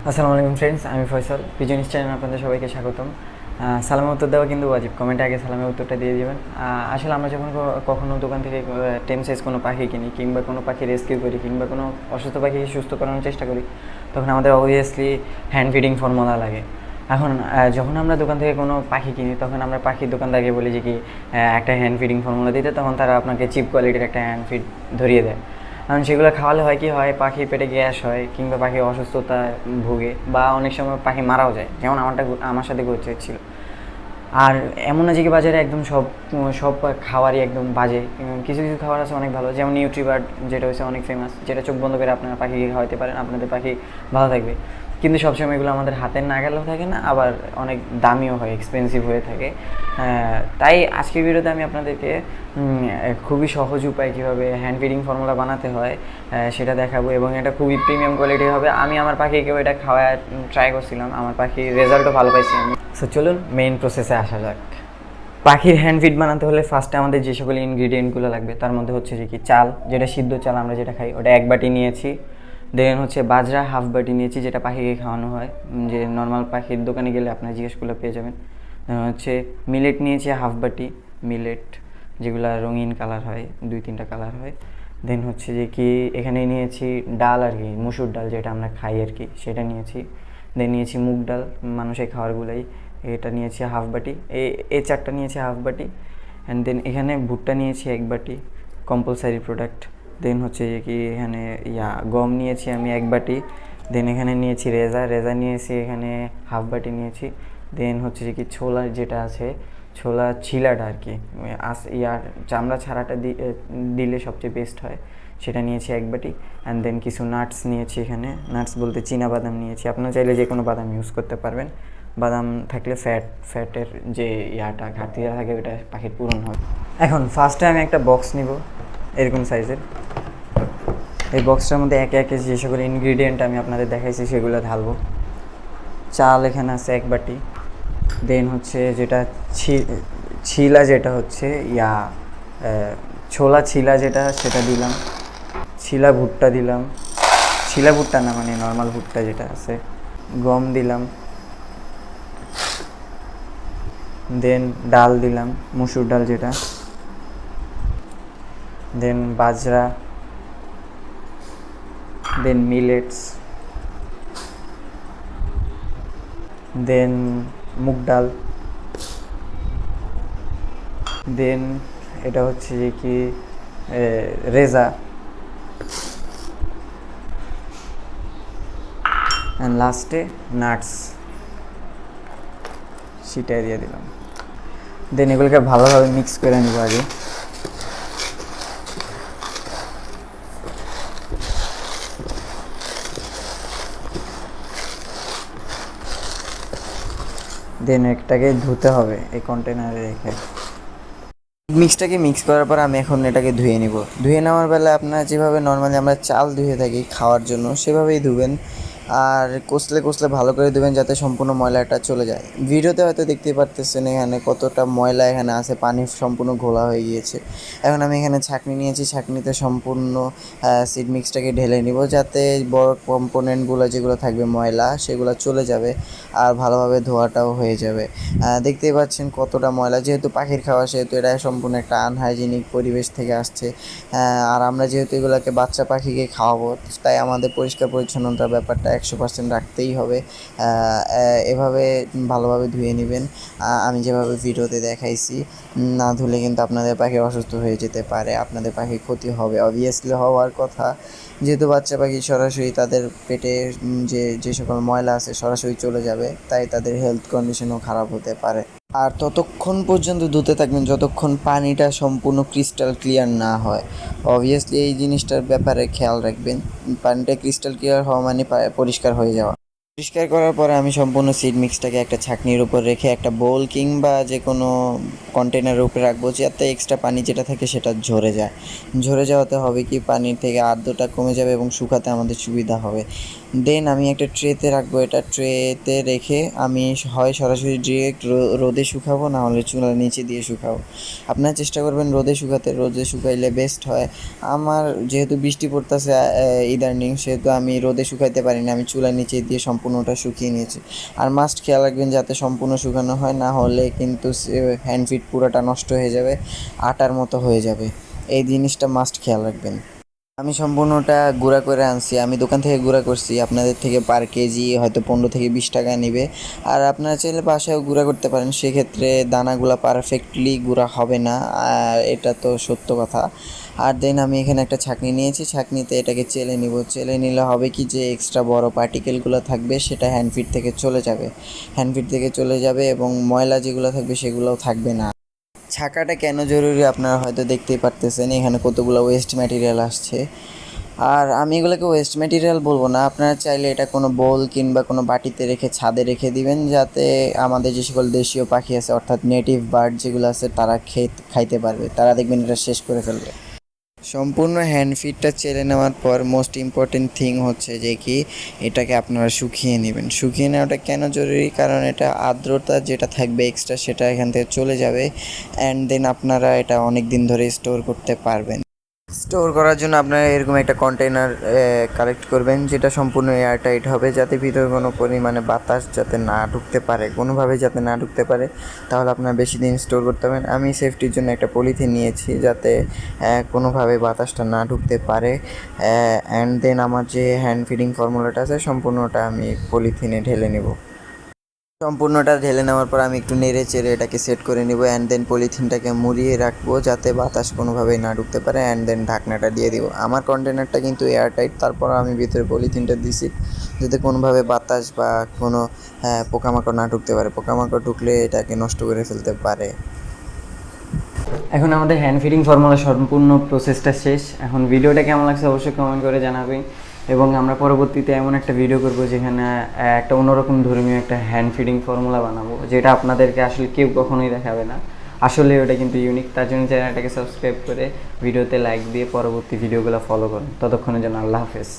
আসসালামু আলাইকুম ফ্রেন্ডস, আমি ফয়সাল। পিজনিস চ্যানেল আপনাদের সবাইকে স্বাগতম। সালামের উত্তর দেওয়া কিন্তু ওয়াজিব, কমেন্টে আগে সালামের উত্তরটা দিয়ে দেবেন। আসলে আমরা যখন কখনো দোকান থেকে টেম সাইজ কোনো পাখি কিনি কিংবা কোনো পাখি রেস্কিউ করি কিংবা কোনো অসুস্থ পাখিকে সুস্থ করানোর চেষ্টা করি, তখন আমাদের অবভিয়াসলি হ্যান্ড ফিডিং ফর্মুলা লাগে। এখন যখন আমরা দোকান থেকে কোনো পাখি কিনি তখন আমরা পাখির দোকানদারকে বলি যে কি একটা হ্যান্ড ফিডিং ফর্মুলা দিতে, তখন তারা আপনাকে চিপ কোয়ালিটির একটা হ্যান্ড ফিড ধরিয়ে দেয়। কারণ সেগুলো খাওয়ালে হয় কি হয়, পাখির পেটে গ্যাস হয় কিংবা পাখি অসুস্থতায় ভুগে বা অনেক সময় পাখি মারাও যায়, যেমন আমার সাথে ঘটেছিল। আর এমন না যে কি বাজারে একদম সব সব খাবারই একদম বাজে। কিছু কিছু খাবার আছে অনেক ভালো, যেমন নিউট্রিবার্ড, যেটা হচ্ছে অনেক ফেমাস, যেটা চোখ বন্ধ করে আপনারা পাখিকে খাওয়াতে পারেন, আপনাদের পাখি ভালো থাকবে। কিন্তু সবসময় এগুলো আমাদের হাতের নাগালেও থাকে না, আবার অনেক দামিও হয়, এক্সপেন্সিভ হয়ে থাকে। তাই আজকের ভিডিওতে আমি আপনাদেরকে খুবই সহজ উপায় কীভাবে হ্যান্ড ফিডিং ফর্মুলা বানাতে হয় সেটা দেখাবো, এবং এটা খুবই প্রিমিয়াম কোয়ালিটির হবে। আমি আমার পাখিকেও এটা খাওয়ায় ট্রাই করছিলাম, আমার পাখির রেজাল্টও ভালো পাইছি আমি। সো চলুন মেইন প্রসেসে আসা যাক। পাখির হ্যান্ড ফিড বানাতে হলে ফার্স্টে আমাদের যে সকল ইনগ্রিডিয়েন্টগুলো লাগবে তার মধ্যে হচ্ছে যে কি চাল, যেটা সিদ্ধ চাল আমরা যেটা খাই, ওটা 1 বাটি নিয়েছি। দেন হচ্ছে বাজরা 1/2 বাটি নিয়েছি, যেটা পাখিকে খাওয়ানো হয়, যে নর্মাল পাখির দোকানে গেলে আপনারা জিজ্ঞেস করলে পেয়ে যাবেন। হচ্ছে মিলেট নিয়েছি 1/2 বাটি, মিলেট যেগুলো রঙিন কালার হয়, 2-3টা কালার হয়। দেন হচ্ছে যে কি এখানে নিয়েছি ডাল আর কি, মুসুর ডাল যেটা আমরা খাই আর কি, সেটা নিয়েছি। দেন নিয়েছি মুগ ডাল, মানুষের খাবারগুলাই, এটা নিয়েছি 1/2 বাটি। এই চারটা নিয়েছি 1/2 বাটি। অ্যান্ড দেন এখানে ভুট্টা নিয়েছি 1 বাটি, কম্পালসারি প্রোডাক্ট। দেন হচ্ছে যে কি এখানে গম নিয়েছি আমি 1 বাটি। দেন এখানে নিয়েছি রেজা নিয়েছি এখানে 1/2 বাটি নিয়েছি। দেন হচ্ছে যে কি ছোলা যেটা আছে, ছোলা ছিলাটা আর কি, চামড়া ছাড়াটা দিলে সবচেয়ে বেস্ট হয়, সেটা নিয়েছি 1 বাটি। অ্যান্ড দেন কিছু নাটস নিয়েছি, এখানে নাটস বলতে চীনা বাদাম নিয়েছি, আপনারা চাইলে যে কোনো বাদাম ইউজ করতে পারবেন। বাদাম থাকলে ফ্যাটের যে ঘাটতিটা থাকে ওটা পাখির পূরণ হয়। এখন ফার্স্টে আমি একটা বক্স নিব এরকম সাইজের। এই বক্সটার মধ্যে একে একে যে সকল ইনগ্রিডিয়েন্ট আমি আপনাদের দেখাইছি সেগুলো ঢালবো। চাল এখানে আছে 1 বাটি। দেন হচ্ছে যেটা ছিলা, যেটা হচ্ছে ছোলা ছিলা যেটা, সেটা দিলাম। ছিলা ভুট্টা দিলাম, ছিলা ভুট্টা না মানে নর্মাল ভুট্টা যেটা আছে। গম দিলাম। দেন ডাল দিলাম, মুসুর ডাল যেটা। দেন বাজরা। দেন মিলেটস। দেন মুগ ডাল। দেন এটা হচ্ছে যে কি রেজা। অ্যান্ড লাস্টে নাটস সেটাই দিয়ে দিলাম। দেন এগুলোকে ভালোভাবে মিক্স করে নেব আগে। দেন একটাকে ধুতে হবে এই কন্টেনারে রেখে। মিক্সটাকে মিক্স করার পর আমি এখন এটাকে ধুয়ে নিব। ধুয়ে নেওয়ার বেলা আপনারা যেভাবে নর্মালি আমরা চাল ধুয়ে থাকি খাওয়ার জন্য সেভাবেই ধুবেন, আর কষলে কষলে ভালো করে ধুবেন যাতে সম্পূর্ণ ময়লাটা চলে যায়। ভিডিওতে হয়তো দেখতে পারতেছেন এখানে কতটা ময়লা এখানে আছে, পানি সম্পূর্ণ ঘোলা হয়ে গিয়েছে। এখন আমি এখানে ছাঁকনি নিয়েছি, ছাঁকনিতে সম্পূর্ণ সিড মিক্সটাকে ঢেলে নিব যাতে বড় কম্পোনেন্টগুলো যেগুলো থাকবে ময়লা সেগুলো চলে যাবে আর ভালোভাবে ধোয়াটাও হয়ে যাবে। দেখতেই পাচ্ছেন কতটা ময়লা, যেহেতু পাখির খাওয়া সেহেতু এটা সম্পূর্ণ একটা আনহাইজিনিক পরিবেশ থেকে আসছে। আর আমরা যেহেতু এগুলোকে বাচ্চা পাখিকে খাওয়াবো তাই আমাদের পরিষ্কার পরিচ্ছন্নতার ব্যাপারটা 100% রাখতেই হবে। এভাবে ভালোভাবে ধুয়ে নেবেন আমি যেভাবে ভিডিওতে দেখাইছি। না ধুলে কিন্তু আপনাদের পাখি অসুস্থ হয়ে যেতে পারে, আপনাদের পাখির ক্ষতি হবে, অবভিয়াসলি হওয়ার কথা। যেহেতু বাচ্চা পাখি সরাসরি তাদের পেটে যে সকল ময়লা আছে সরাসরি চলে যাবে, তাই তাদের হেলথ কন্ডিশনও খারাপ হতে পারে। আর ততক্ষণ পর্যন্ত ধুতে থাকবেন যতক্ষণ পানিটা সম্পূর্ণ ক্রিস্টাল ক্লিয়ার না হয়। অবভিয়াসলি এই জিনিসটার ব্যাপারে খেয়াল রাখবেন, পানিটা ক্রিস্টাল ক্লিয়ার হওয়া মানে পরিষ্কার হয়ে যাওয়া। পরিষ্কার করার পরে আমি সম্পূর্ণ সিড মিক্সটাকে একটা ছাঁকনির উপর রেখে একটা বোল কিংবা যে কোনো কন্টেনারের উপরে রাখবো, যাতে এক্সট্রা পানি যেটা থাকে সেটা ঝরে যায়। ঝরে যাওয়াতে হবে কি পানির থেকে আর্দ্রতা কমে যাবে এবং শুকাতে আমাদের সুবিধা হবে। দেন আমি একটা ট্রেতে রাখবো, এটা ট্রেতে রেখে আমি হয় সরাসরি ডিরেক্ট রোদে শুকাবো, না হলে চুলার নিচে দিয়ে শুকাবো। আপনারা চেষ্টা করবেন রোদে শুকাতে, রোদে শুকাইলে বেস্ট হয়। আমার যেহেতু বৃষ্টি পড়তেছে ইদানিং, সেহেতু আমি রোদে শুকাইতে পারি না, আমি চুলার নিচে দিয়ে সম্পূর্ণটা শুকিয়ে নিয়েছি। আর মাস্ট খেয়াল রাখবেন যাতে সম্পূর্ণ শুকানো হয়, না হলে কিন্তু হ্যান্ড ফিট পুরোটা নষ্ট হয়ে যাবে, আটার মতো হয়ে যাবে। এই জিনিসটা মাস্ট খেয়াল রাখবেন। আমি সম্পূর্ণটা গুঁড়া করে আনছি, আমি দোকান থেকে গুঁড়া করছি, আপনাদের থেকে পার কেজি হয়তো 15 থেকে 20 টাকা নেবে। আর আপনারা চাইলে বাসায়ও গুঁড়া করতে পারেন, সেক্ষেত্রে দানাগুলো পারফেক্টলি গুঁড়া হবে না, আর এটা তো সত্য কথা। আর দেন আমি এখানে একটা ছাঁকনি নিয়েছি, ছাঁকনিতে এটাকে চেলে নিব। চেলে নিলে হবে কি, যে এক্সট্রা বড় পার্টিকেলগুলো থাকবে সেটা হ্যান্ডফিট থেকে চলে যাবে, হ্যান্ডফিট থেকে চলে যাবে এবং ময়লা যেগুলো থাকবে সেগুলোও থাকবে না। ছাকাটা কেন জরুরি আপনারা হয়তো দেখতেই পারতেছেন, এখানে কতগুলো ওয়েস্ট ম্যাটেরিয়াল আসছে। আর আমি এগুলোকে ওয়েস্ট ম্যাটেরিয়াল বলবো না, আপনারা চাইলে এটা কোনো বোল কিংবা কোনো বাটিতে রেখে ছাদে রেখে দিবেন, যাতে আমাদের যে সকল দেশীয় পাখি আছে অর্থাৎ নেটিভ বার্ড যেগুলো আছে তারা খাইতে পারবে, তারা দেখবেন এটা শেষ করে ফেলবে। সম্পূর্ণ হ্যান্ড ফিডটা চেলে নেওয়ার পর মোস্ট ইম্পর্টেন্ট থিং হচ্ছে যে কি, এটাকে আপনারা শুকিয়ে নেবেন। শুকিয়ে নেওয়াটা কেন জরুরি, কারণ এটা আর্দ্রতা যেটা থাকবে এক্সট্রা সেটা এখান থেকে চলে যাবে, অ্যান্ড দেন আপনারা এটা অনেক দিন ধরে স্টোর করতে পারবেন। স্টোর করার জন্য আপনারা এরকম একটা কন্টেনার কালেক্ট করবেন, যেটা সম্পূর্ণ এয়ারটাইট হবে, যাতে ভিতরে কোনো পরিমাণে বাতাস যাতে না ঢুকতে পারে, কোনোভাবে যাতে না ঢুকতে পারে, তাহলে আপনারা বেশি দিন স্টোর করতে পারবেন। আমি সেফটির জন্য একটা পলিথিন নিয়েছি, যাতে কোনোভাবে বাতাসটা না ঢুকতে পারে। অ্যান্ড দেন আমার যে হ্যান্ড ফিডিং ফর্মুলাটা আছে সম্পূর্ণটা আমি পলিথিনে ঢেলে নেব। সম্পূর্ণটা ঢেলে নেওয়ার পর আমি একটু নেড়ে চেড়ে এটাকে সেট করে নিব, অ্যান্ড দেন পলিথিনটাকে মুড়িয়ে রাখবো যাতে বাতাস কোনোভাবেই না ঢুকতে পারে, অ্যান্ড দেন ঢাকনাটা দিয়ে দিব। আমার কন্টেনারটা কিন্তু এয়ারটাইট, তারপর আমি ভিতরে পলিথিনটা দিছি যাতে কোনোভাবে বাতাস বা কোনো পোকামাকড় না ঢুকতে পারে, পোকামাকড় ঢুকলে এটাকে নষ্ট করে ফেলতে পারে। এখন আমাদের হ্যান্ড ফিডিং ফর্মুলা সম্পূর্ণ প্রসেসটা শেষ। এখন ভিডিওটা কেমন লাগছে অবশ্যই কমেন্ট করে জানাবেন, এবং আমরা পরবর্তীতে এমন একটা ভিডিও করব যেখানে একটা অন্যরকম ধর্মীয় একটা হ্যান্ড ফিডিং ফর্মুলা বানাবো, যেটা আপনাদেরকে আসলে কেউ কখনোই দেখাবে না। আসলে ওটা কিন্তু ইউনিক, তার জন্য চ্যানেলটাকে সাবস্ক্রাইব করে ভিডিওতে লাইক দিয়ে পরবর্তী ভিডিওগুলো ফলো করুন। ততক্ষণের জন্য আল্লাহ হাফেজ।